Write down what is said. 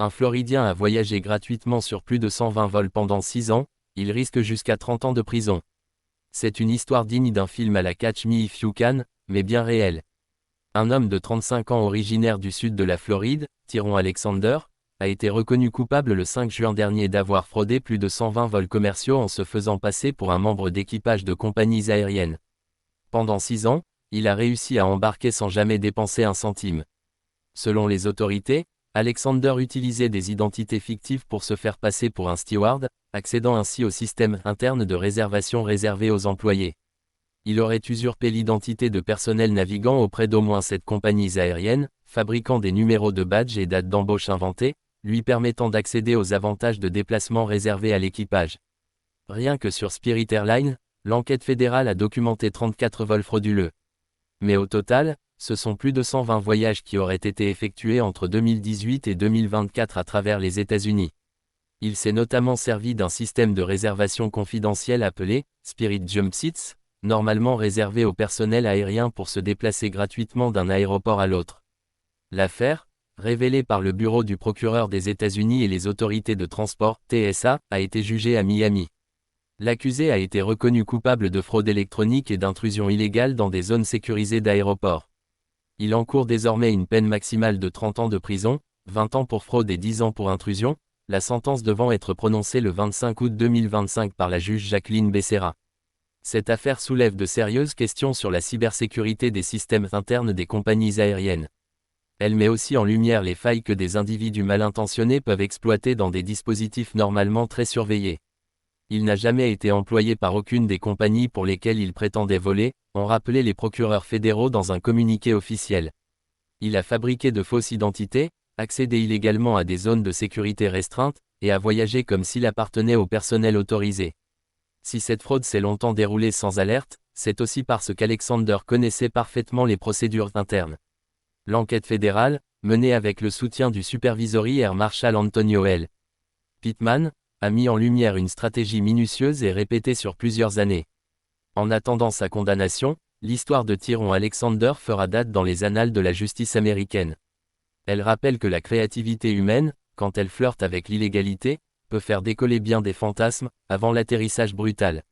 Un Floridien a voyagé gratuitement sur plus de 120 vols pendant 6 ans, il risque jusqu'à 30 ans de prison. C'est une histoire digne d'un film à la Catch Me If You Can, mais bien réelle. Un homme de 35 ans originaire du sud de la Floride, Tyrone Alexander, a été reconnu coupable le 5 juin dernier d'avoir fraudé plus de 120 vols commerciaux en se faisant passer pour un membre d'équipage de compagnies aériennes. Pendant 6 ans, il a réussi à embarquer sans jamais dépenser un centime. Selon les autorités, Alexander utilisait des identités fictives pour se faire passer pour un steward, accédant ainsi au système interne de réservation réservé aux employés. Il aurait usurpé l'identité de personnel navigant auprès d'au moins 7 compagnies aériennes, fabriquant des numéros de badge et dates d'embauche inventés, lui permettant d'accéder aux avantages de déplacement réservés à l'équipage. Rien que sur Spirit Airlines, l'enquête fédérale a documenté 34 vols frauduleux. Mais au total, ce sont plus de 120 voyages qui auraient été effectués entre 2018 et 2024 à travers les États-Unis. Il s'est notamment servi d'un système de réservation confidentiel appelé Spirit Jump Seats, normalement réservé au personnel aérien pour se déplacer gratuitement d'un aéroport à l'autre. L'affaire, révélée par le bureau du procureur des États-Unis et les autorités de transport, TSA, a été jugée à Miami. L'accusé a été reconnu coupable de fraude électronique et d'intrusion illégale dans des zones sécurisées d'aéroports. Il encourt désormais une peine maximale de 30 ans de prison, 20 ans pour fraude et 10 ans pour intrusion, la sentence devant être prononcée le 25 août 2025 par la juge Jacqueline Becerra. Cette affaire soulève de sérieuses questions sur la cybersécurité des systèmes internes des compagnies aériennes. Elle met aussi en lumière les failles que des individus mal intentionnés peuvent exploiter dans des dispositifs normalement très surveillés. Il n'a jamais été employé par aucune des compagnies pour lesquelles il prétendait voler, ont rappelé les procureurs fédéraux dans un communiqué officiel. Il a fabriqué de fausses identités, accédé illégalement à des zones de sécurité restreintes, et a voyagé comme s'il appartenait au personnel autorisé. Si cette fraude s'est longtemps déroulée sans alerte, c'est aussi parce qu'Alexander connaissait parfaitement les procédures internes. L'enquête fédérale, menée avec le soutien du Supervisory Air Marshal Antonio L. Pittman, a mis en lumière une stratégie minutieuse et répétée sur plusieurs années. En attendant sa condamnation, l'histoire de Tyrone Alexander fera date dans les annales de la justice américaine. Elle rappelle que la créativité humaine, quand elle flirte avec l'illégalité, peut faire décoller bien des fantasmes, avant l'atterrissage brutal.